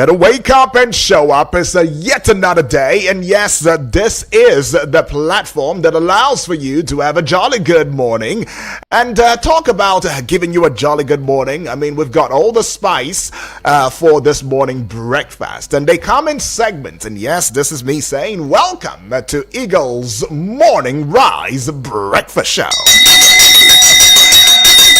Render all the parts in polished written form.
better wake up and show up. It's yet another day, and yes, this is the platform that allows for you to have a jolly good morning and talk about giving you a jolly good morning. I mean, we've got all the spice for this morning breakfast, and they come in segments. And yes, this is me saying welcome to Eagles Morning Rise Breakfast Show.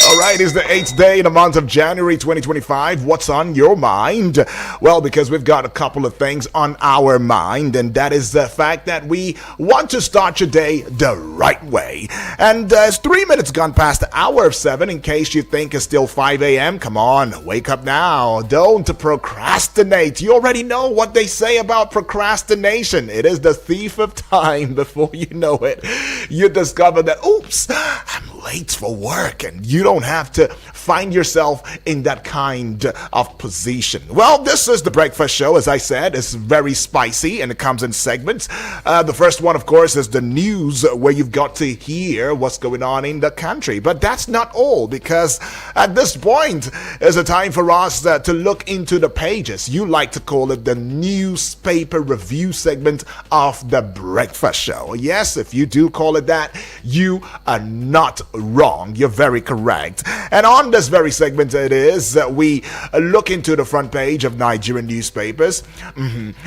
All right, it's the 8th day in the month of January 2025. What's on your mind? Well, because we've got a couple of things on our mind, and that is the fact that we want to start your day the right way. And it's 3 minutes gone past the hour of 7. In case you think it's still 5 a.m., come on, wake up now. Don't procrastinate. You already know what they say about procrastination. It is the thief of time. Before you know it, you discover that, oops, I'm late for work, and you don't have to find yourself in that kind of position. Well, this is the breakfast show. As I said, it's very spicy and it comes in segments. The first one, of course, is the news, where you've got to hear what's going on in the country. But that's not all, because at this point is a time for us to look into the pages. You like to call it the newspaper review segment of the breakfast show. Yes, if you do call it that, you are not wrong. You're very correct. And on this very segment, it is we look into the front page of Nigerian newspapers.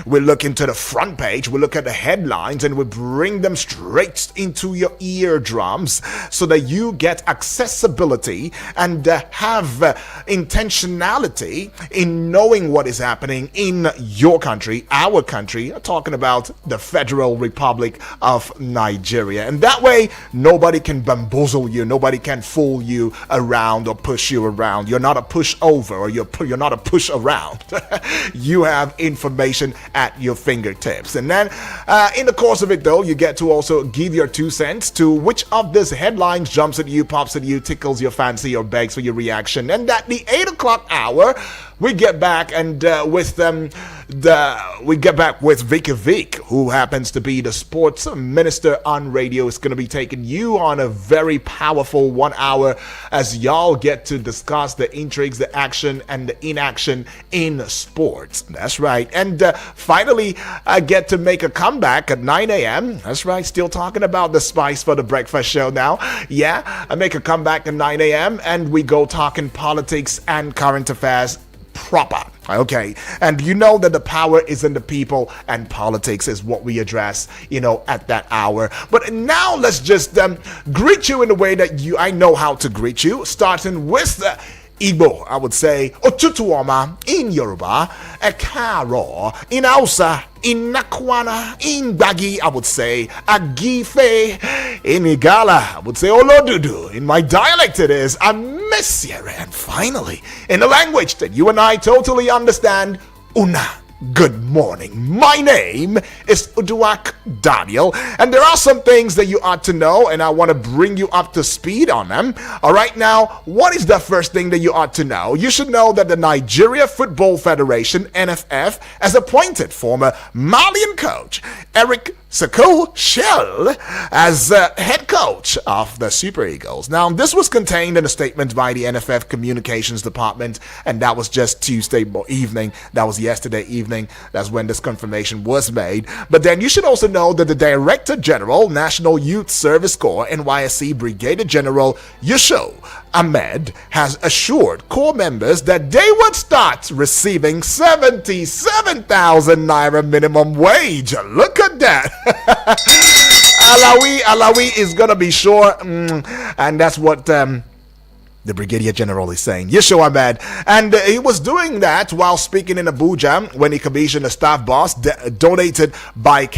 We look into the front page, we look at the headlines, and we bring them straight into your eardrums so that you get accessibility and have intentionality in knowing what is happening in your country, our country, talking about the Federal Republic of Nigeria. And that way, nobody can bamboozle you, nobody can fool you around or push you around. You're not a pushover, or you're not a push around. You have information at your fingertips. And then in the course of it, though, you get to also give your 2 cents to which of these headlines jumps at you, pops at you, tickles your fancy, or begs for your reaction. And at the 8 o'clock hour, we get back and we get back with Vicky Vic, who happens to be the sports minister on radio. Is going to be taking you on a very powerful 1 hour as y'all get to discuss the intrigues, the action, and the inaction in sports. That's right. And finally, I get to make a comeback at 9 a.m. That's right. Still talking about the spice for the breakfast show now. Yeah, I make a comeback at 9 a.m. and we go talking politics and current affairs proper. Okay, and you know that the power is in the people, and politics is what we address, at that hour. But now let's just greet you in the way that I know how to greet you, starting with Igbo. I would say Otutuoma in Yoruba, Ekaro in Hausa, in Nakwana, in Bagi, I would say Agife, in Igala, I would say Olodudu. In my dialect it is Amesiere. And finally, in a language that you and I totally understand, Una. Good morning. My name is Uduak Daniel, and there are some things that you ought to know, and I want to bring you up to speed on them. All right, now, what is the first thing that you ought to know? You should know that the Nigeria Football Federation, NFF, has appointed former Malian coach Eric Sako Shell as head coach of the Super Eagles. Now, this was contained in a statement by the NFF Communications Department, and that was just Tuesday evening. That was yesterday evening. That's when this confirmation was made. But then you should also know that the Director General, National Youth Service Corps, NYSC Brigadier General Yusho Ahmed, has assured Corps members that they would start receiving 77,000 Naira minimum wage. Look at that. Alawi is gonna be sure, and that's what the Brigadier General is saying. Yusho Ahmed. And he was doing that while speaking in Abuja when he commissioned a staff boss donated by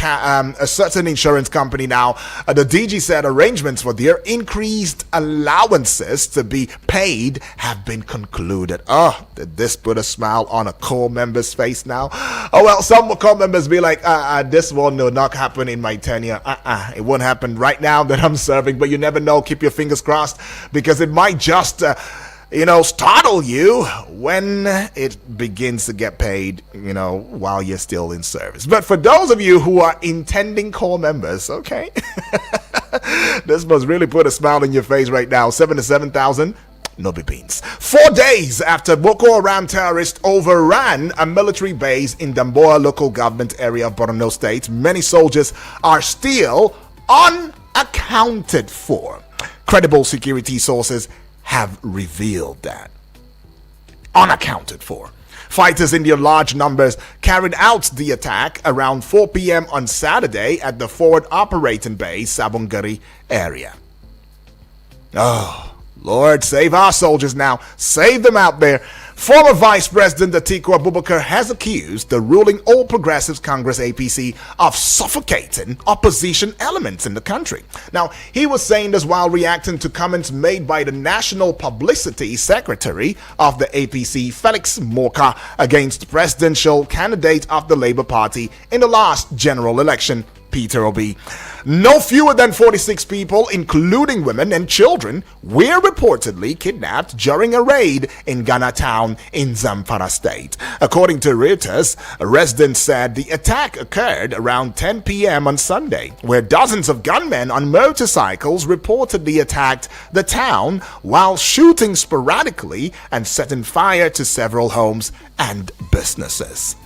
a certain insurance company. Now, the DG said arrangements for their increased allowances to be paid have been concluded. Oh, did this put a smile on a Corps member's face now? Oh, well, some Corps members be like, this will not happen in my tenure. It won't happen right now that I'm serving, but you never know. Keep your fingers crossed, because it might just startle you when it begins to get paid, while you're still in service. But for those of you who are intending Corps members, okay, this must really put a smile on your face right now. 77,000 no be beans. 4 days after Boko Haram terrorists overran a military base in Damboa local government area of Borno State, many soldiers are still unaccounted for. Credible security sources have revealed that. Unaccounted for. Fighters in their large numbers carried out the attack around 4 p.m. on Saturday at the forward operating base, Sabongari area. Oh, Lord, save our soldiers now. Save them out there. Former Vice President Atiku Abubakar has accused the ruling All Progressives Congress APC of suffocating opposition elements in the country. Now, he was saying this while reacting to comments made by the National Publicity Secretary of the APC, Felix Moka, against presidential candidate of the Labour Party in the last general election, Peter Obi. No fewer than 46 people, including women and children, were reportedly kidnapped during a raid in Ghana town in Zamfara state. According to Reuters, residents said the attack occurred around 10 p.m. on Sunday, where dozens of gunmen on motorcycles reportedly attacked the town while shooting sporadically and setting fire to several homes and businesses.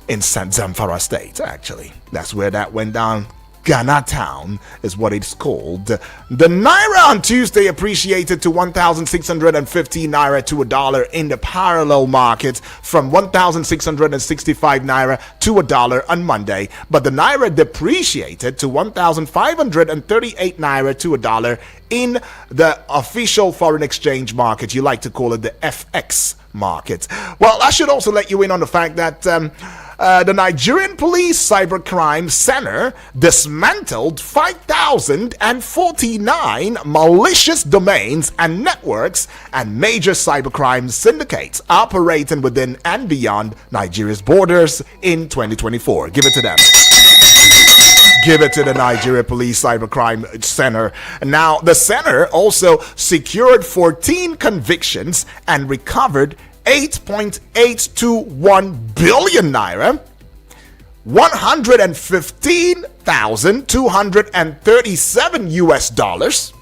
In Zamfara state, actually. That's where that went down. Ghana town is what it's called. The Naira on Tuesday appreciated to 1,650 Naira to $1 in the parallel market from 1,665 Naira to $1 on Monday. But the Naira depreciated to 1,538 Naira to $1 in the official foreign exchange market. You like to call it the FX market. Well, I should also let you in on the fact that the Nigerian Police Cybercrime Center dismantled 5,049 malicious domains and networks and major cybercrime syndicates operating within and beyond Nigeria's borders in 2024. Give it to them. Give it to the Nigeria Police Cybercrime Center. Now, the center also secured 14 convictions and recovered 8.821 billion Naira, 115,237 US dollars,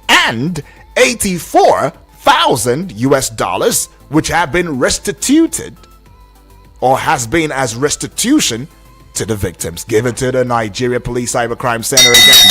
and 84,000 US dollars, which have been restituted or has been as restitution to the victims. Give it to the Nigeria Police Cybercrime Center again.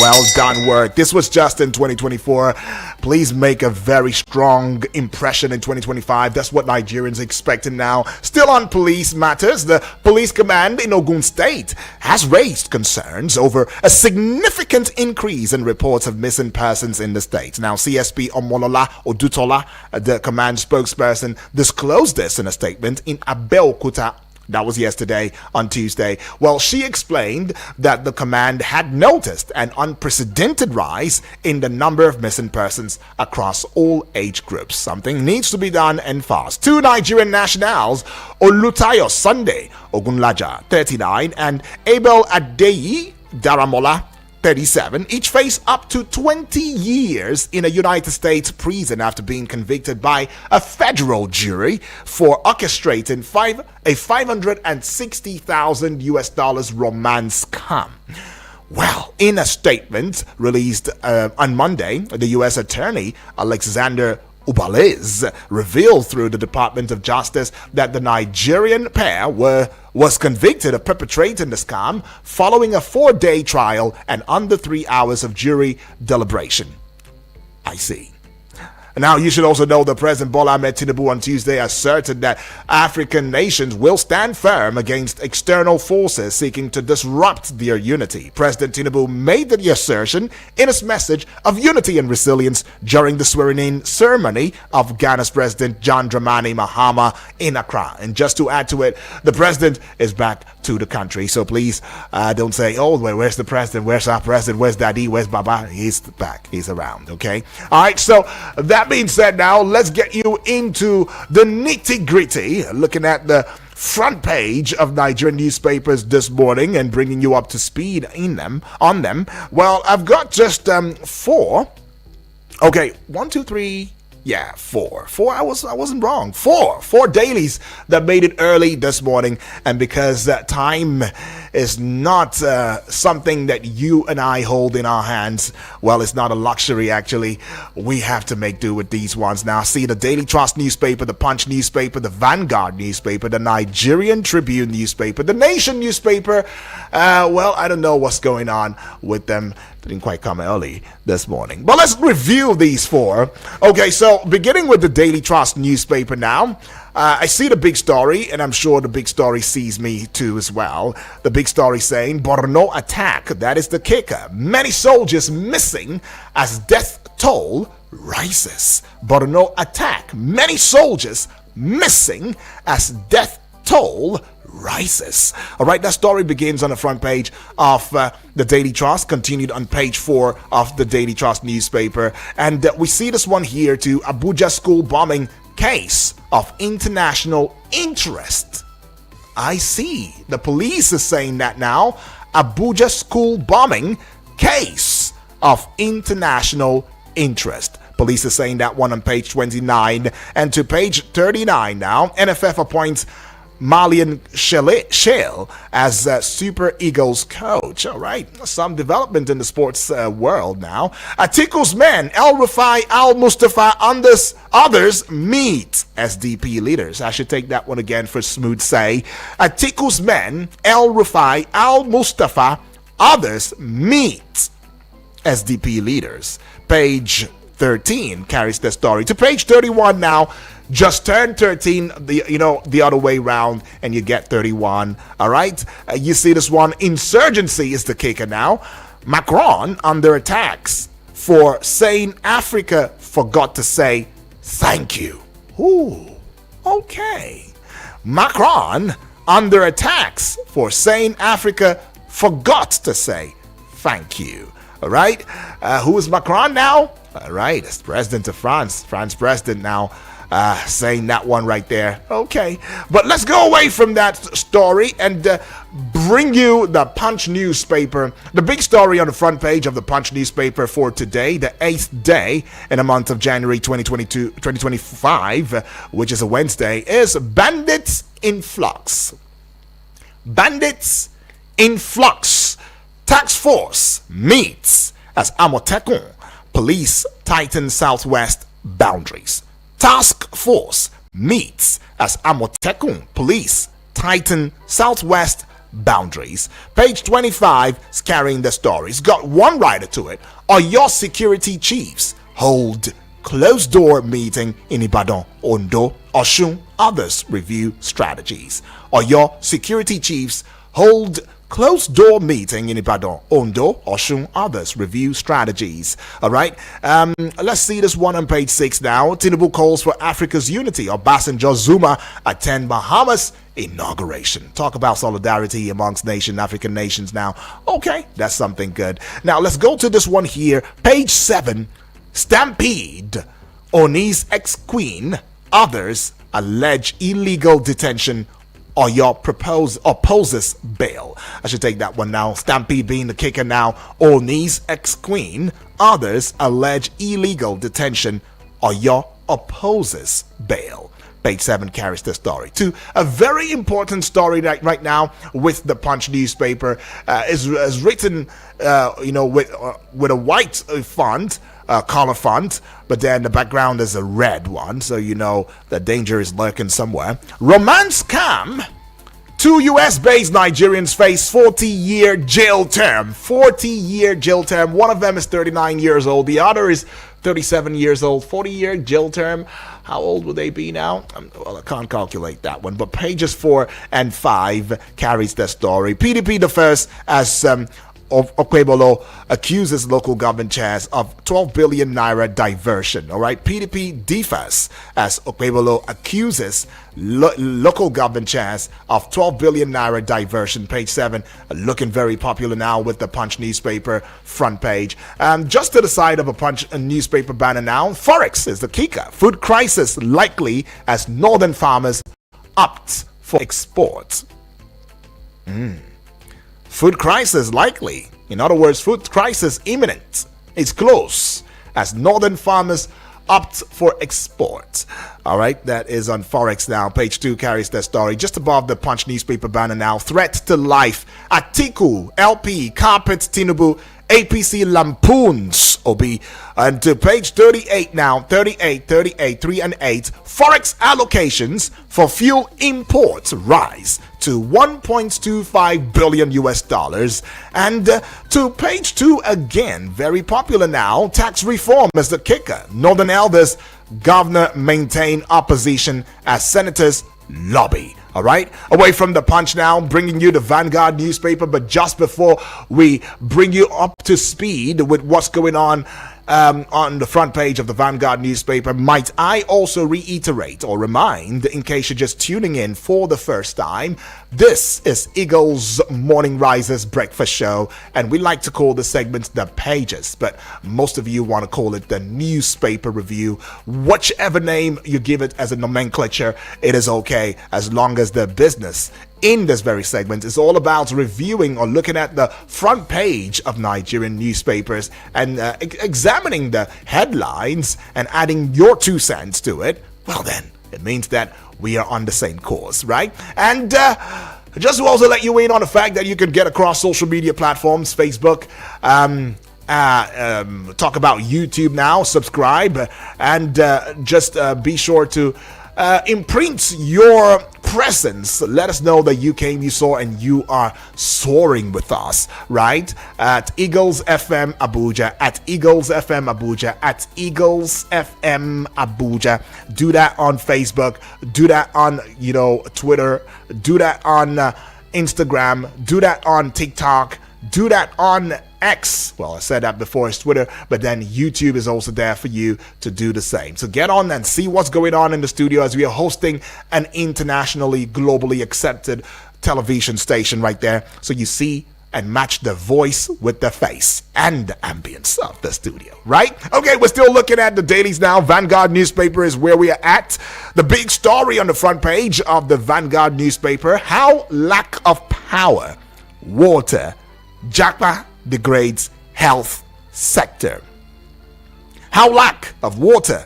Well done work. This was just in 2024. Please make a very strong impression in 2025. That's what Nigerians are expecting now. Still on police matters, the police command in Ogun State has raised concerns over a significant increase in reports of missing persons in the state. Now, CSP Omolola Odutola, the command spokesperson, disclosed this in a statement in Abeokuta. That was yesterday on Tuesday. Well, she explained that the command had noticed an unprecedented rise in the number of missing persons across all age groups. Something needs to be done and fast. 2 Nigerian nationals, Olutayo Sunday Ogunlaja, 39, and Abel Adeyi Daramola, 37, each face up to 20 years in a United States prison after being convicted by a federal jury for orchestrating a 560,000 US dollars romance scam. Well, in a statement released on Monday, the U.S. Attorney Alexander Ubaliz revealed through the Department of Justice that the Nigerian pair was convicted of perpetrating the scam following a 4-day trial and under 3 hours of jury deliberation. I see. Now, you should also know that President Bola Ahmed Tinubu on Tuesday asserted that African nations will stand firm against external forces seeking to disrupt their unity. President Tinubu made the assertion in his message of unity and resilience during the swearing-in ceremony of Ghana's President John Dramani Mahama in Accra. And just to add to it, the president is back to the country. So please don't say, oh, where's the president? Where's our president? Where's Daddy? Where's Baba? He's back. He's around, okay? All right, so that being said, now let's get you into the nitty-gritty, looking at the front page of Nigerian newspapers this morning and bringing you up to speed on them. Well, I've got just 4. Okay, 1, 2, 3. Yeah, four. I wasn't wrong. Four dailies that made it early this morning. And because time is not something that you and I hold in our hands, well, it's not a luxury actually. We have to make do with these ones now. See, the Daily Trust newspaper, the Punch newspaper, the Vanguard newspaper, the Nigerian Tribune newspaper, the Nation newspaper. Well, I don't know what's going on with them. Didn't quite come early this morning. But let's review these four. Okay, so beginning with the Daily Trust newspaper now. I see the big story, and I'm sure the big story sees me too as well. The big story saying, Borno attack, that is the kicker. Many soldiers missing as death toll rises. Borno attack, many soldiers missing as death toll rises. All right, that story begins on the front page of the Daily Trust, continued on page 4 of the Daily Trust newspaper. And we see this one here to Abuja school bombing case of international interest. I see. The police is saying that now. Abuja school bombing case of international interest. Police is saying that one on page 29. And to page 39 now, NFF appoints Malian Shale as Super Eagles coach. All right, some development in the sports world now. Atiku's men, El Rufai, Al Mustafa, others meet SDP leaders. I should take that one again for smooth say. Atiku's men, El Rufai, Al Mustafa, others meet SDP leaders. Page 13 carries the story. To page 31 now. Just turn 13, the other way round, and you get 31. All right? You see this one. Insurgency is the kicker now. Macron under attacks for saying Africa forgot to say thank you. Ooh, okay. Macron under attacks for saying Africa forgot to say thank you. All right? Who is Macron now? All right, it's president of France. France president now. Saying that one right there. Okay, but let's go away from that story and bring you the Punch newspaper. The big story on the front page of the Punch newspaper for today, the 8th day in the month of January 2025, which is a Wednesday, is bandits in flux. Bandits in flux. Task force meets as Amotekun police tighten southwest boundaries. Task force meets as Amotekun police tighten southwest boundaries. Page 25 is carrying the story. It's got one writer to it. Oyo security chiefs hold closed door meeting in Ibadan, Ondo, Osun. Others review strategies. Oyo security chiefs hold closed door meeting in Ibadan, Ondo, Osun. Others review strategies. All right. Let's see this one on page 6 now. Tinubu calls for Africa's unity. Obasanjo Zuma attend Bahamas inauguration. Talk about solidarity amongst African nations now. Okay, that's something good. Now let's go to this one here. Page 7. Stampede. Oni's ex-queen. Others allege illegal detention. Oyo opposes bail. I should take that one now. Stampede being the kicker now. Oni's ex-queen. Others allege illegal detention. Oyo opposes bail. Page 7 carries the story. To a very important story right now with the Punch newspaper is written, with a white font. Color font, but then the background is a red one, so you know the danger is lurking somewhere. Romance scam. 2 US-based Nigerians face 40-year jail term. 40-year jail term. One of them is 39 years old. The other is 37 years old. 40-year jail term. How old would they be now? Well, I can't calculate that one. But pages 4 and 5 carries the story. PDP the first as Okwebolo accuses local government chairs of 12 billion naira diversion. All right, PDP differs as Okwebolo accuses local government chairs of 12 billion naira diversion. Page 7, looking very popular now with the Punch newspaper front page. Just to the side of a Punch newspaper banner now, Forex is the kicker. Food crisis likely as northern farmers opt for exports. Food crisis likely. In other words, food crisis imminent. It's close as northern farmers opt for export. All right, that is on Forex now. Page 2 carries that story. Just above the Punch newspaper banner now. Threat to life. Atiku, LP, carpets Tinubu, APC lampoons Obi. And to page 38 now. 38, 3 and 8. Forex allocations for fuel imports rise to 1.25 billion US dollars. And to page 2 again, very popular now. Tax reform is the kicker. Northern elders, governor maintain opposition as senators lobby. All right, away from the Punch now, bringing you the Vanguard newspaper. But just before we bring you up to speed with what's going on the front page of the Vanguard newspaper, might I also reiterate or remind, in case you're just tuning in for the first time, this is Eagles Morning Risers Breakfast Show, and we like to call the segment The Pages, but most of you want to call it the Newspaper Review. Whichever name you give it as a nomenclature, it is okay, as long as the business in this very segment is all about reviewing or looking at the front page of Nigerian newspapers and examining the headlines and adding your 2 cents to it. Well then, it means that we are on the same course, right? And just to also let you in on the fact that you can get across social media platforms, Facebook, talk about YouTube now, subscribe, and just be sure to imprint your presence. Let us know that you came, you saw, and you are soaring with us, right? At Eagles FM Abuja, at Eagles FM Abuja, at Eagles FM Abuja. Do that on Facebook, do that on, Twitter, do that on Instagram, do that on TikTok, do that on X. Well, I said that before, it's Twitter, but then YouTube is also there for you to do the same. So get on and see what's going on in the studio, as we are hosting an internationally, globally accepted television station right there. So you see and match the voice with the face and the ambience of the studio, right? Okay, we're still looking at the dailies now. Vanguard newspaper is where we are at. The big story on the front page of the Vanguard newspaper: how lack of power, water, Japa degrades health sector. How lack of water,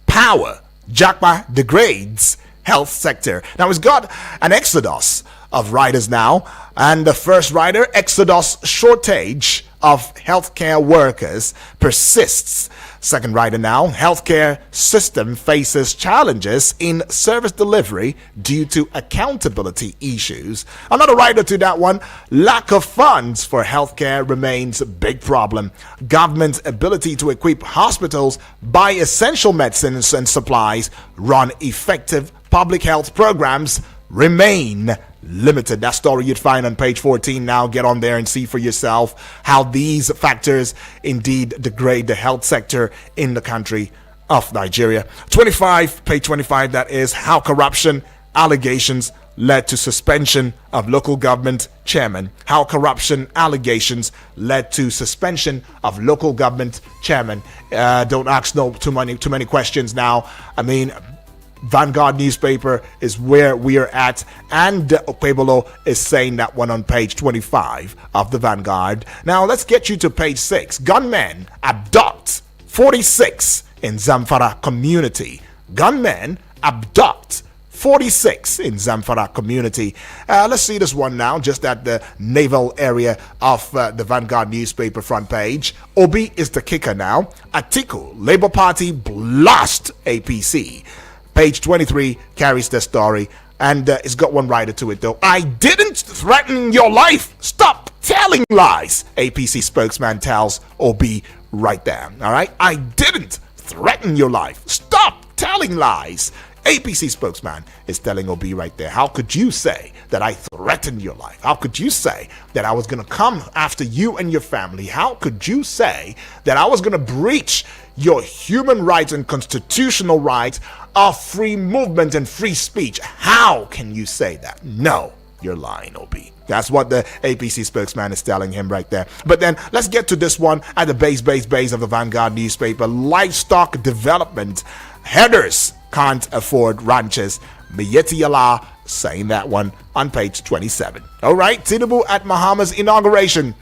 power, Japa degrades health sector. Now, it's got an exodus of riders now, and the first rider: exodus shortage of healthcare workers persists. Second rider now: healthcare system faces challenges in service delivery due to accountability issues. Another rider to that one: lack of funds for healthcare remains a big problem. Government's ability to equip hospitals, buy essential medicines and supplies, run effective public health programs remain limited. That story you'd find on page 14 now. Get on there and see for yourself how these factors indeed degrade the health sector in the country of Nigeria. Page 25, that is how corruption allegations led to suspension of local government chairman. How corruption allegations led to suspension of local government chairman. Don't ask too many questions now. I mean, Vanguard newspaper is where we are at, and Okpebolo is saying that one on page 25 of the Vanguard. Now let's get you to page 6. Gunmen abduct 46 in Zamfara community. Gunmen abduct 46 in Zamfara community. Let's see this one now, just at the naval area of the Vanguard newspaper front page. Obi is the kicker now. Atiku, Labour Party blast APC. Page 23 carries the story, and it's got one rider to it though. I didn't threaten your life. Stop telling lies, APC spokesman tells Obi right there. All right, I didn't threaten your life. Stop telling lies. APC spokesman is telling Obi right there. How could you say that I threatened your life? How could you say that I was going to come after you and your family? How could you say that I was going to breach your human rights and constitutional rights of free movement and free speech? How can you say that? No, you're lying, Obi. That's what the APC spokesman is telling him right there. But then let's get to this one at the base of the Vanguard newspaper. Livestock development. Headers can't afford ranches. Miyetti Allah saying that one on page 27. All right, Tinubu at Mahama's inauguration.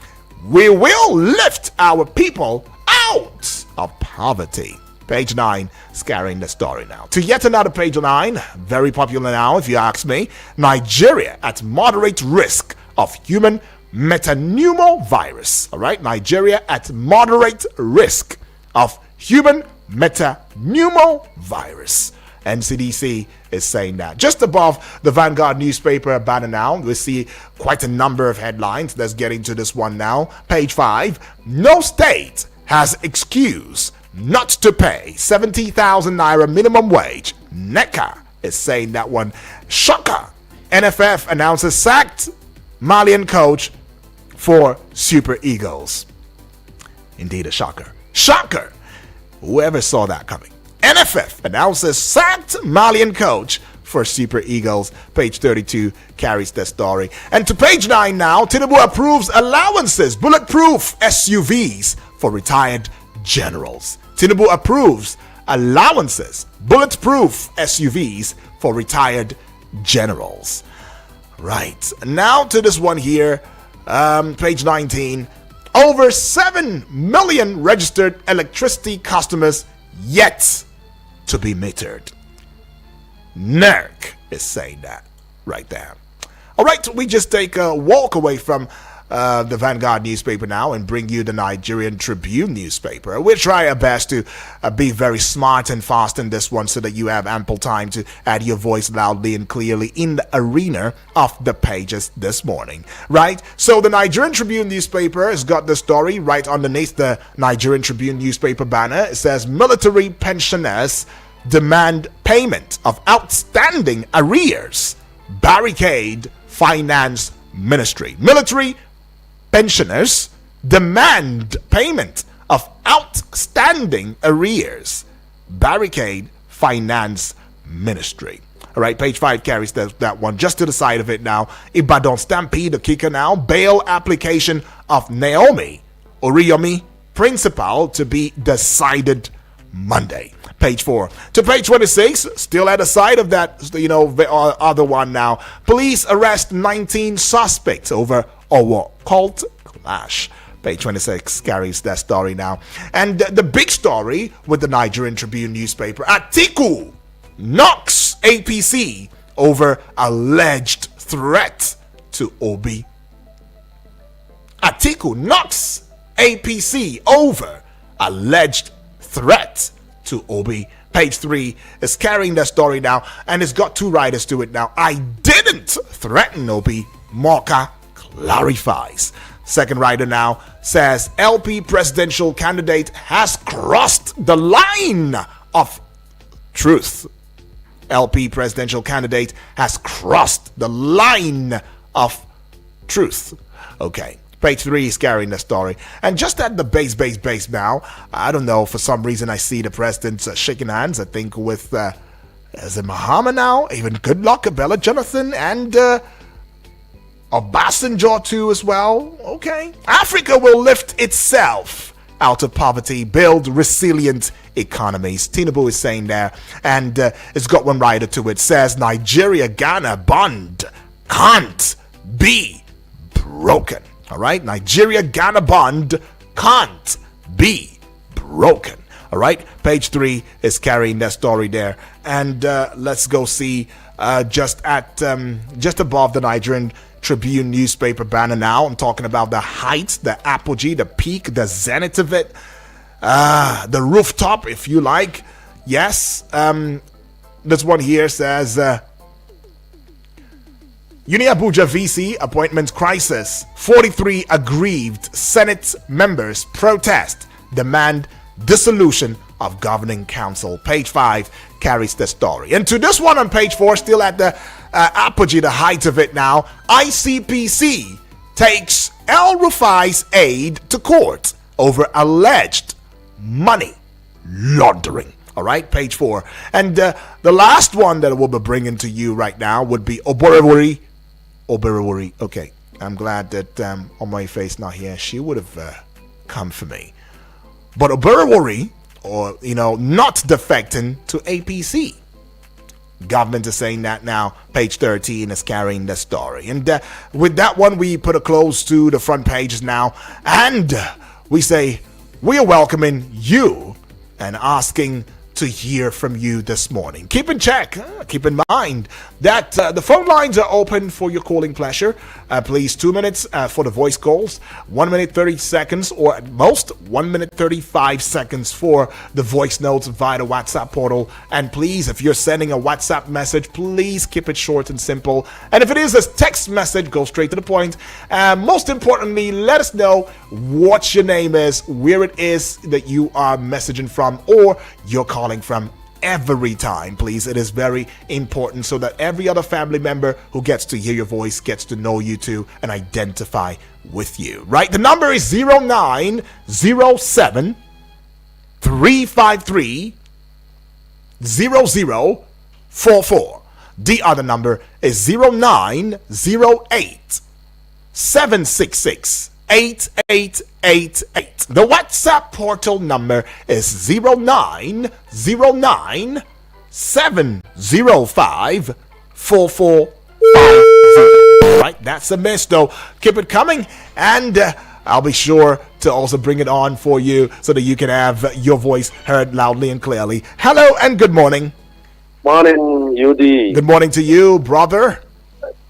We will lift our people out of poverty. Page 9 is carrying the story now. To yet another page 9, very popular now if you ask me. Nigeria at moderate risk of human metapneumovirus. All right, Nigeria at moderate risk of human metapneumovirus. NCDC is saying that. Just above the Vanguard newspaper banner now, we see quite a number of headlines. Let's get into this one now. Page 5. No state has excuse not to pay 70,000 naira minimum wage. NECA is saying that one. Shocker. NFF announces sacked Malian coach for Super Eagles. Indeed a shocker. Shocker. Whoever saw that coming. NFF announces sacked Malian coach for Super Eagles. Page 32 carries the story. And to page 9 now, Tinubu approves allowances, bulletproof SUVs for retired generals. Tinubu approves allowances, bulletproof SUVs for retired generals. Right, now to this one here, page 19. Over 7 million registered electricity customers yet to be metered. NERC is saying that right there. All right, we just take a walk away from the Vanguard newspaper now and bring you the Nigerian Tribune newspaper. We'll try our best to be very smart and fast in this one so that you have ample time to add your voice loudly and clearly in the arena of the pages this morning, right? So the Nigerian Tribune newspaper has got the story right underneath the Nigerian Tribune newspaper banner. It says military pensioners demand payment of outstanding arrears. Barricade Finance Ministry. Military pensioners demand payment of outstanding arrears. Barricade Finance Ministry. All right, page 5 carries that one. Just to the side of it now, Ibadan Stampede, the kicker now. Bail application of Naomi Oriyomi, principal, to be decided Monday. Page 4 to page 26, still at the side of that, the other one now. Police arrest 19 suspects over Owo cult clash. Page 26 carries that story now. And the big story with the Nigerian Tribune newspaper. Atiku knocks APC over alleged threat to Obi. Atiku knocks APC over alleged threat to Obi. Page 3 is carrying that story now, and it's got two writers to it now. I didn't threaten Obi, Moka clarifies. Second writer now says LP presidential candidate has crossed the line of truth. LP presidential candidate has crossed the line of truth. Okay. Page 3 is carrying the story. And just at the base now, I don't know, for some reason I see the president shaking hands, I think with, is it Mahama now? Even Goodluck, Abella Jonathan, and Obasanjo too as well. Okay. Africa will lift itself out of poverty, build resilient economies. Tinubu is saying there. And it's got one writer to it. Says Nigeria-Ghana bond can't be broken. All right, Nigeria-Ghana bond can't be broken. All right, page 3 is carrying that story there. And let's go see just above the Nigerian Tribune newspaper banner now. I'm talking about the height, the apogee, the peak, the zenith of it, the rooftop, if you like. Yes, this one here says Uni Abuja VC appointment crisis. 43 aggrieved Senate members protest, demand dissolution of governing council. Page 5 carries the story. And to this one on page 4, still at the apogee, the height of it now, ICPC takes El Rufai's aide to court over alleged money laundering. All right, page 4. And the last one that we'll be bringing to you right now would be Oborewori. Okay, I'm glad that on my face not here, she would have come for me. But Oborewori, or not defecting to APC. Government is saying that now. Page 13 is carrying the story. And with that one, we put a close to the front pages now. And we say we are welcoming you and asking to hear from you this morning. Keep in check, keep in mind that the phone lines are open for your calling pleasure. Please, 2 minutes for the voice calls, 1 minute 30 seconds, or at most 1 minute 35 seconds for the voice notes via the WhatsApp portal. And please, if you're sending a WhatsApp message, please keep it short and simple. And if it is a text message, go straight to the point. Most importantly, let us know what your name is, where it is that you are messaging from, or you're calling from every time, please. It is very important so that every other family member who gets to hear your voice gets to know you too and identify with you, right? The number is 0907 353 0044. The other number is 0908 766 8888. The WhatsApp portal number is 0909 705 4450. Right, that's a miss though. Keep it coming, and I'll be sure to also bring it on for you so that you can have your voice heard loudly and clearly. Hello and good morning. Morning, UD. Good morning to you, brother.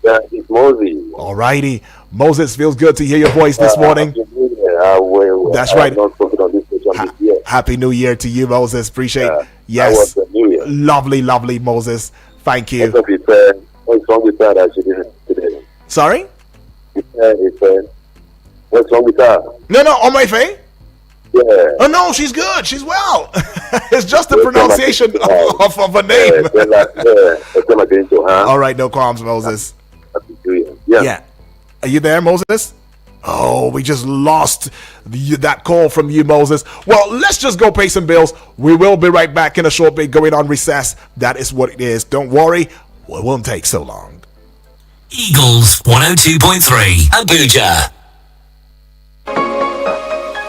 It's Moses. Alrighty. Moses, feels good to hear your voice this morning. That's right. Happy New Year to you, Moses. Appreciate it. Yes. Lovely, lovely, Moses. Thank you. What's wrong with her that she didn't today? Sorry? What's wrong with her? No, on my face? Yeah. Oh, no, she's good. She's well. It's just the pronunciation of her name. All right, no qualms, Moses. Yeah. Are you there, Moses? Oh, we just lost that call from you, Moses. Well, let's just go pay some bills. We will be right back in a short bit going on recess. That is what it is. Don't worry. It won't take so long. Eagles 102.3 Abuja.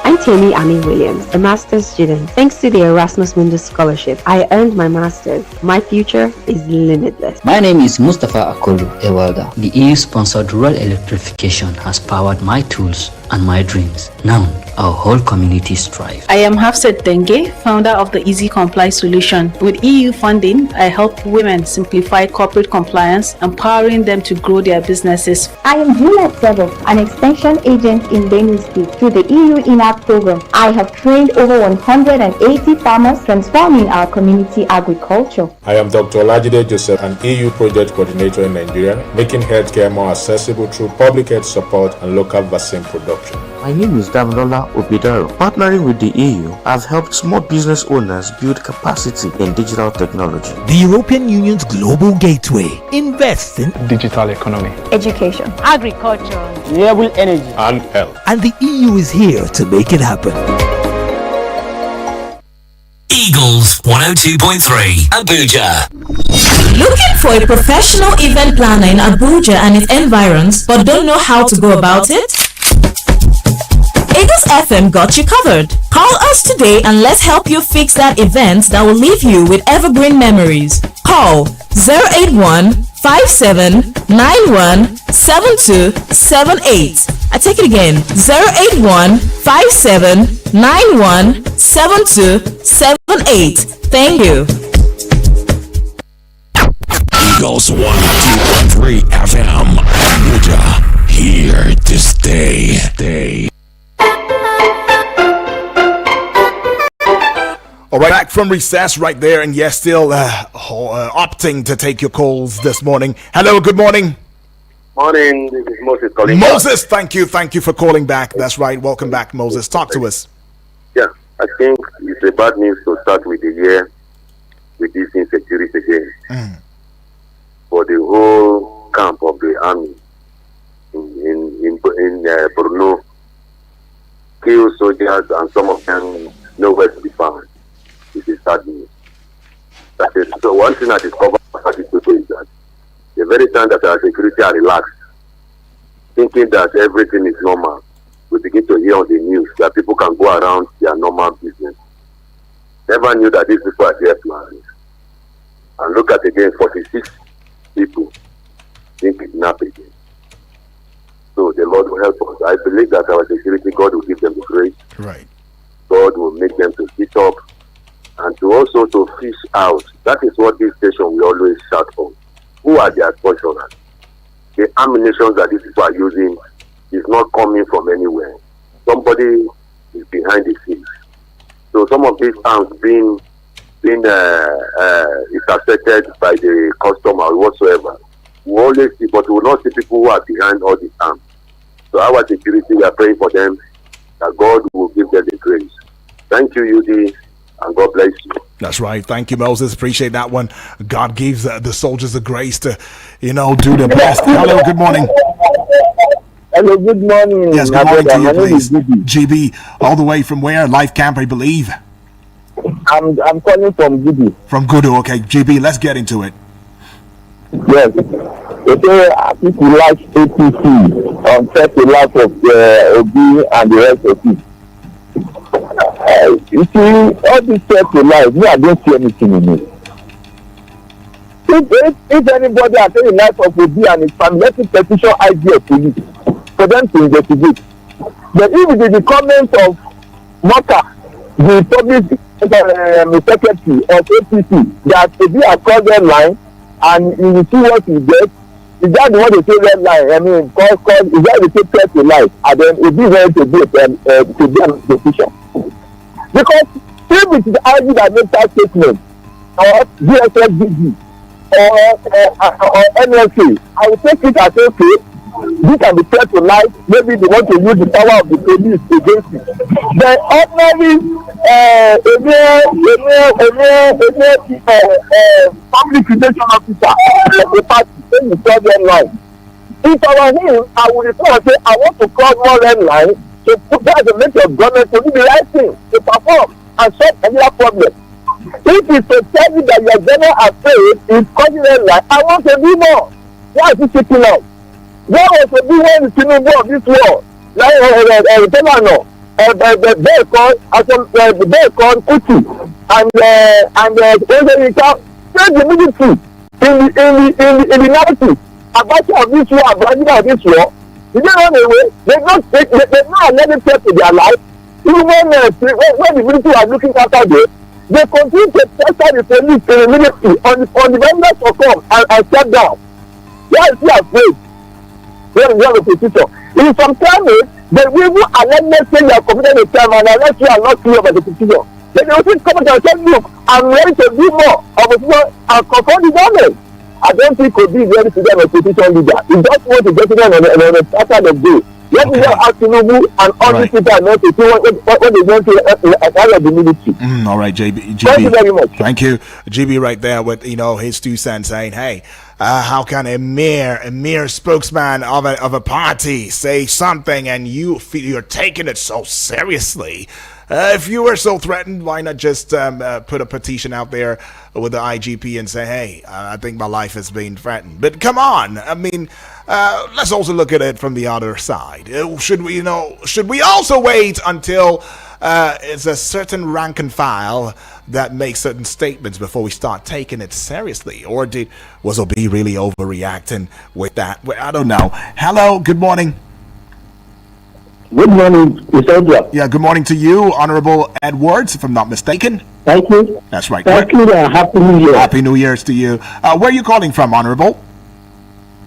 I'm Tammy Amy Williams, a master's student. Thanks to the Erasmus Mundus Scholarship, I earned my master's. My future is limitless. My name is Mustafa Akolu, a welder. The EU-sponsored rural electrification has powered my tools and my dreams. Now, our whole community strives. I am Hafsat Denge, founder of the Easy Comply solution. With EU funding, I help women simplify corporate compliance, empowering them to grow their businesses. I am Juliet Sebo, an extension agent in Benue State. Through the EU INAP program, I have trained over 180 farmers, transforming our community agriculture. I am Dr. Olajide Joseph, an EU project coordinator in Nigeria, making healthcare more accessible through public health support and local vaccine production. My name is Damilola Obidaro. Partnering with the EU, I've helped small business owners build capacity in digital technology. The European Union's Global Gateway invests in digital economy, education, agriculture, renewable energy, and health. And the EU is here to make it happen. Eagles 102.3 Abuja. Looking for a professional event planner in Abuja and its environs, but don't know how to go about it? Eagles FM got you covered. Call us today and let's help you fix that event that will leave you with evergreen memories. Call 081-5791-7278. I take it again, 081-5791-7278. Thank you. Eagles 102.3 FM Abuja, here to stay. All right, back from recess right there, and yes, still opting to take your calls this morning. Hello, good morning. Morning, this is Moses calling. Moses, thank you for calling back. That's right, welcome back, Moses. Talk to us. Yeah, I think it's a bad news to start with the year with this insecurity again. For the whole camp of the army in Borno, kill soldiers and some of them nowhere to be found. It is sad news. That is, so one thing I discovered is that the very time that our security are relaxed, thinking that everything is normal, we begin to hear on the news that people can go around their normal business. Never knew that these people are there planning. And look at again, 46 people being kidnapped again. So the Lord will help us. I believe that our security, God will give them the grace. Right. God will make them to sit up and to also to fish out. That is what this station will always shout for. Who are the extortioners? The ammunition that these people are using is not coming from anywhere. Somebody is behind the scenes. So some of these arms being intercepted by the customer or whatsoever, we always see, but we will not see people who are behind all these arms. So our security, we are praying for them, that God will give them the grace. Thank you, UD, and God bless you. That's right. Thank you, Moses. Appreciate that one. God gives the soldiers the grace to, do their best. Hello, good morning. Hello, good morning. Yes, good morning to you, please. GB, all the way from where? Life Camp, I believe. I'm calling from Gudu. From Gudu, okay. GB, let's get into it. Yes. People like APC on set the life of Obi and the rest of it. You see, all this set the life, I don't see anything in it. If anybody has any life of Obi and his family, let him petition IG or police for them to investigate. But if it is the comment of Moka, the public secretary of APC, that Obi has called them line, and you will see what he gets, is that the one they say red line? I mean, cause is that the take care to life, and then it is ready to be an opposition. Because if it is IG that makes that statement, or DSSBG, or NLC, I will take it as okay. This can be threat to life. Maybe they want to use the power of the police against it. The ordinary public relations officer of the party saying the problem line. If I were him, I would report and say, I want to cross more red line to put that the make of government to do the right thing, to perform and solve any problem. If it's to tell you that your general afraid is causing red line, I want to do more. Why is he taking out? What was to do when the Tinubu of this world, like Telano, the bear called Kuti, and Ozerika, send the military in the narrative about of this war, Brazil of this war. They don't run away. They not let them take to their life. Even when the military are looking after them, they continue to pressure the police in the military on the members to come and step down. Why is he afraid? When you have a petition, in some time they will allegedly say you are committed a crime and unless you are not clear about the petition, then they will still come and say, look, I'm ready to do more of a petition and confront the government. I don't think could be ready to be a petition leader. He just want to get it on a pattern of day. Let me just ask Tinubu and all these people not to see what they want to as part of the military. All right, GB. Thank you very much. Thank you, GB. Right there with his 2 cents saying, "Hey, how can a mere spokesman of a party say something and you're taking it so seriously? If you were so threatened, why not just put a petition out there with the IGP and say, hey, I think my life is being threatened? But come on, I mean, let's also look at it from the other side. Should we also wait until it's a certain rank and file that makes certain statements before we start taking it seriously? Or was Obi really overreacting with that? I don't know. Hello, good morning. Good morning, Mr. Edward. Yeah, good morning to you, Honorable Edwards, if I'm not mistaken. Thank you. That's right. Thank you, Happy New Year. Happy New Year's to you. Where are you calling from, Honorable?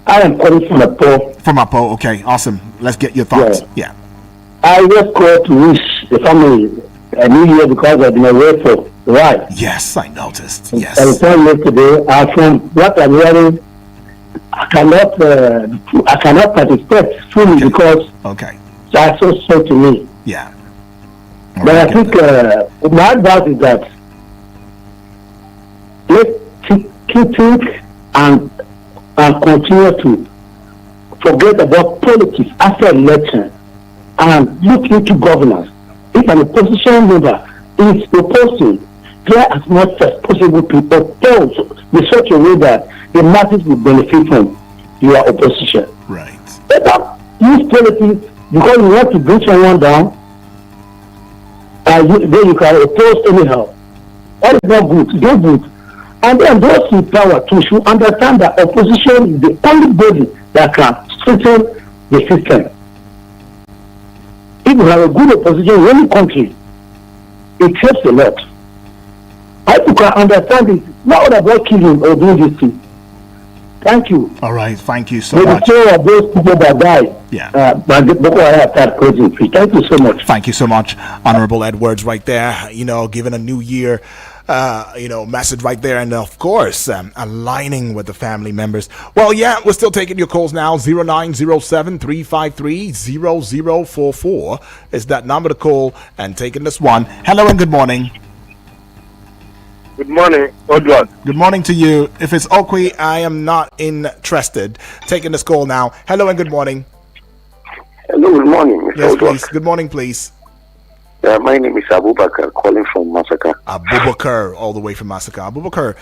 I am calling from Apo. From Apo, okay, awesome. Let's get your thoughts. Yeah. I just called to wish the family a new year because I've been away for a while. Yes, I noticed. Yes. And yesterday, from what I'm hearing, I cannot participate fully because that's so sad to me. Yeah. But I think my advice is that let's think and continue to forget about politics after election and look into governance. If an opposition member is proposing, try as much as possible to oppose in such a way that the masses will benefit from your opposition. Right. Better use politics because you want to bring someone down, and then you can oppose anyhow. That is not good. Don't good. And then those in power too should understand that opposition is the only body that can strengthen the system. If you have a good opposition in any country, it helps a lot. I can understand it. Not about killing or doing this thing. Thank you. All right, thank you so May much. the soul of those people that died. Yeah. Before I have started praising free. Thank you so much. Thank you so much, Honorable Edwards, right there. Giving a new year, message right there, and of course, aligning with the family members. Well, yeah, we're still taking your calls now. 0907-353-0044 is that number to call, and taking this one. Hello and good morning. Good morning, Edward. Good morning to you. If it's Okwi, I am not interested. Taking this call now. Hello and good morning. Hello, good morning, Mr. Yes, Edward. please. Good morning, please. My name is Abubakar, calling from Masaka. Abubakar, all the way from Masaka. Abubakar,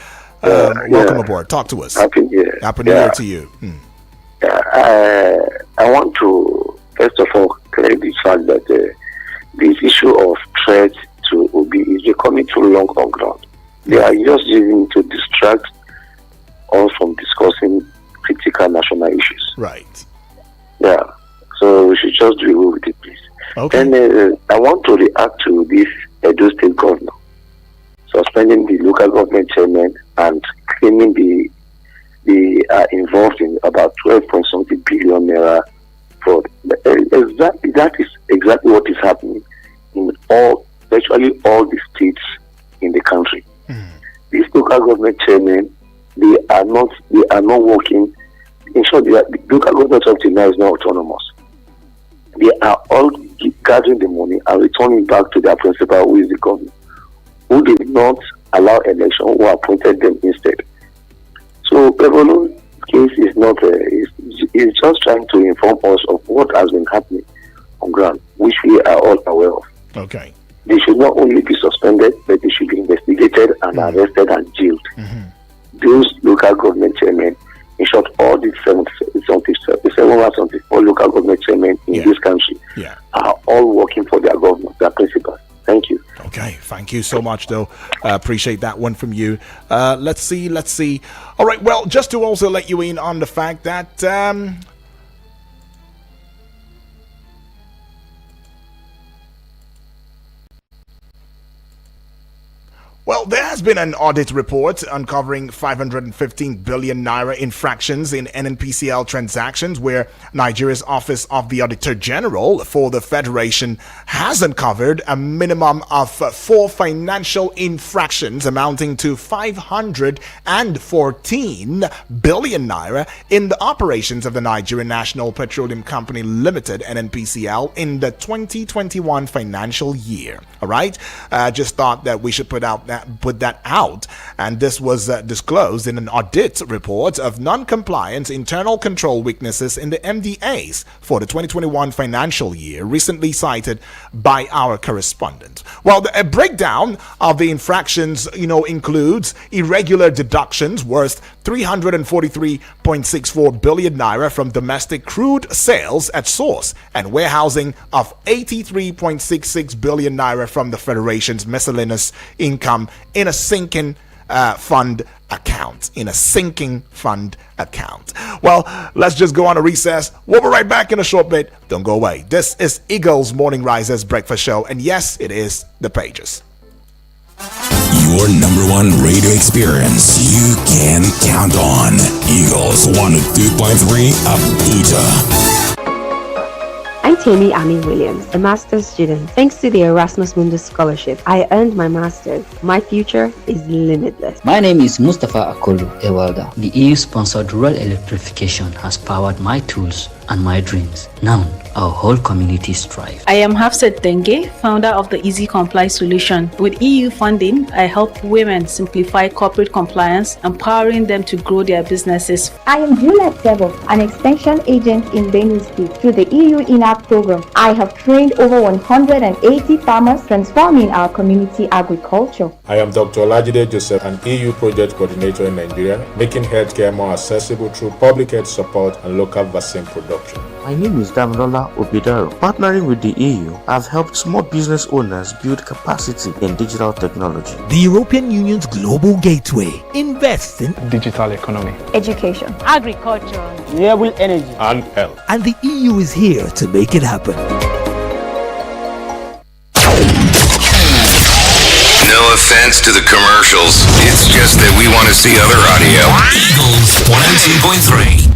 welcome aboard. Talk to us. Happy New Year. Happy New Year to you. I want to, first of all, clear the fact that this issue of threat to Obi is becoming too long on ground. They are just using to distract us from discussing critical national issues. Right. Yeah. So we should just do away with it, please. Okay. And I want to react to this Edo State governor suspending the local government chairman and claiming they are involved in about 12.something billion naira fraud. Exactly, that is exactly what is happening in virtually all the states in the country. These local government chairmen, they are not working. In short, the local government up to now is not autonomous. They are all gathering the money and returning back to their principal, who is the governor, who did not allow election, who appointed them instead. So Pevolo's case is not is just trying to inform us of what has been happening on ground, which we are all aware of. Okay. They should not only be suspended, but they should be investigated and arrested and jailed. Those local government chairmen, in short, all the 774 local government chairmen in this country are all working for their government, their principals. Thank you. Okay, thank you so much, though. Appreciate that one from you. Let's see. All right, well, just to also let you in on the fact that well, there has been an audit report uncovering 515 billion naira infractions in NNPCL transactions, where Nigeria's Office of the Auditor General for the Federation has uncovered a minimum of 4 financial infractions amounting to 514 billion naira in the operations of the Nigerian National Petroleum Company Limited, NNPCL, in the 2021 financial year. All right? Just thought that we should put that out, and this was disclosed in an audit report of non-compliance internal control weaknesses in the MDAs for the 2021 financial year, recently cited by our correspondent. Well, a breakdown of the infractions, includes irregular deductions worth 343.64 billion naira from domestic crude sales at source and warehousing of 83.66 billion naira from the Federation's miscellaneous income in a sinking fund account. Well, let's just go on a recess. We'll be right back in a short bit. Don't go away. This is Eagles Morning Risers Breakfast Show, and yes, it is the Pages. Your number one radio experience you can count on. Eagles 102.3 Abuja. I'm Tammy Annie Williams, a master's student. Thanks to the Erasmus Mundus Scholarship, I earned my master's. My future is limitless. My name is Mustafa Akolu Ewalda. The EU-sponsored rural electrification has powered my tools and my dreams. Now, our whole community strive. I am Hafsat Denge, founder of the Easy Comply solution. With EU funding, I help women simplify corporate compliance, empowering them to grow their businesses. I am Juliet Sebo, an extension agent in Benue State. Through the EU INAP program, I have trained over 180 farmers, transforming our community agriculture. I am Dr. Olajide Joseph, an EU project coordinator in Nigeria, making healthcare more accessible through public health support and local vaccine production. My name is Damilola Obidaro. Partnering with the EU, I've helped small business owners build capacity in digital technology. The European Union's global gateway invests in digital economy, education, agriculture, renewable energy, and health. And the EU is here to make it happen. No offense. sense to the commercials. It's just that we want to see other audio. Eagles 102.3.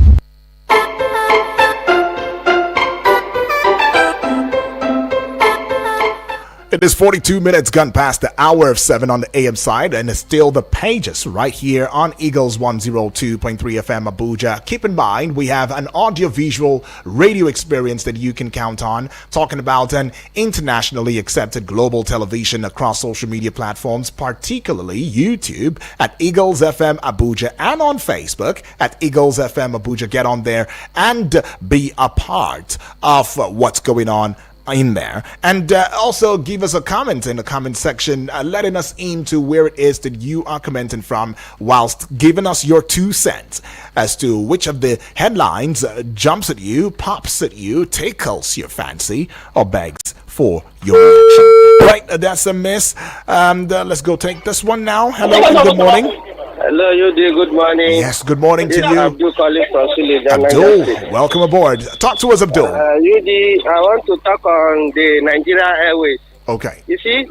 It is 42 minutes gone past the hour of 7 on the AM side, and it's still the pages right here on Eagles 102.3 FM Abuja. Keep in mind, we have an audio-visual radio experience that you can count on, talking about an internationally accepted global television across social media platforms, particularly YouTube at Eagles FM Abuja and on Facebook at Eagles FM Abuja. Get on there and be a part of what's going on in there, and also give us a comment in the comment section, letting us into where it is that you are commenting from, whilst giving us your 2 cents as to which of the headlines jumps at you, pops at you, tickles your fancy, or begs for your reaction. Right, that's a miss. And let's go take this one now. Hello and good morning. Hello, Yudi. Good morning. Yes, good morning to you. Abdul calling from Suleja. Abdul, welcome aboard. Talk to us, Abdul. Yudi, I want to talk on the Nigeria Airways. Okay. You see,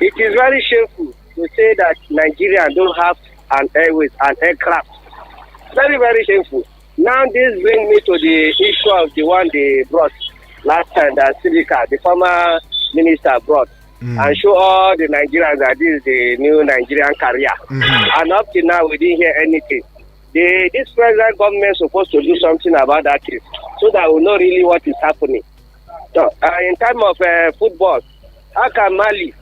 it is very shameful to say that Nigeria don't have an airways, an aircraft. Very, very shameful. Now this brings me to the issue of the one they brought last time, that Silica, the former minister, brought. And show all the Nigerians that this is the new Nigerian career. And up till now, we didn't hear anything. This present government is supposed to do something about that case, so that we know really what is happening. So, in time of football, how can Mali,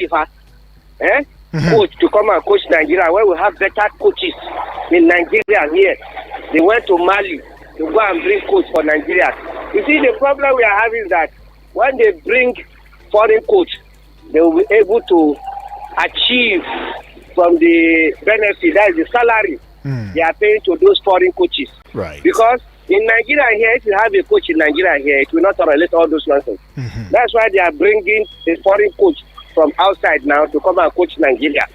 coach to come and coach Nigeria when we have better coaches in Nigeria here? They went to Mali to go and bring coach for Nigeria. You see, the problem we are having is that when they bring foreign coach, they will be able to achieve from the benefit, that is the salary they are paying to those foreign coaches. Right. Because in Nigeria here, if you have a coach in Nigeria here, it will not tolerate all those nonsense. That's why they are bringing a foreign coach from outside now to come and coach Nigeria.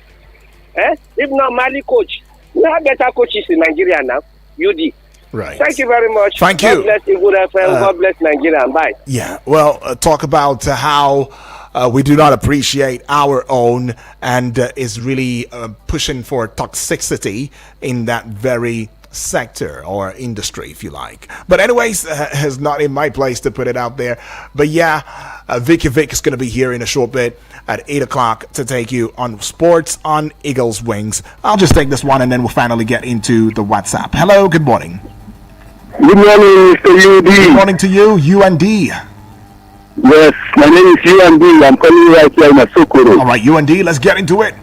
If not Mali coach, we have better coaches in Nigeria now. UD. Right. Thank you very much. Thank God you. bless Eagle FM. God bless Nigeria. Bye. Yeah. Well, talk about how we do not appreciate our own, and is really pushing for toxicity in that very sector or industry, if you like. But anyways, it's not in my place to put it out there. But yeah, Vicky Vic is going to be here in a short bit at 8 o'clock to take you on sports on Eagles Wings. I'll just take this one and then we'll finally get into the WhatsApp. Hello, good morning. Good morning, Mr. UD. Good morning to you, UND. Yes, my name is UND. I'm calling right here in Asokoro. All right, UND, let's get into it.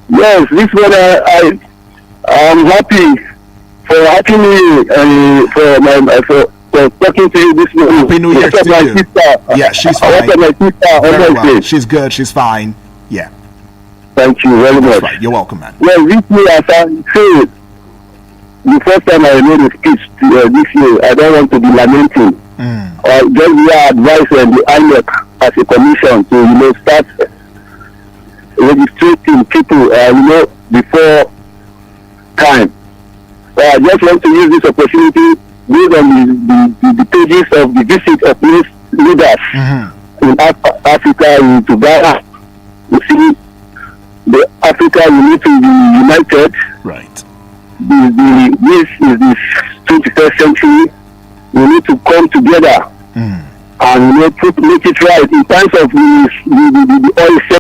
Yes, this one I'm happy for having me for talking to you this morning. Happy New Year to you. Sister. Yeah, she's fine. My sister, Very well. She's good. She's fine. Yeah. Thank you very much. Right. You're welcome, man. Well, this year, as I said, the first time I made a speech this year, I don't want to be lamenting. Just your advice on the INEC as a commission to start registering people before time. I just want to use this opportunity based on the pages of the visit of these leaders in Africa, in Ghana. You see, the Africa we need to be united. Right. This is the 21st century. We need to come together and make it right in terms of the oil sector.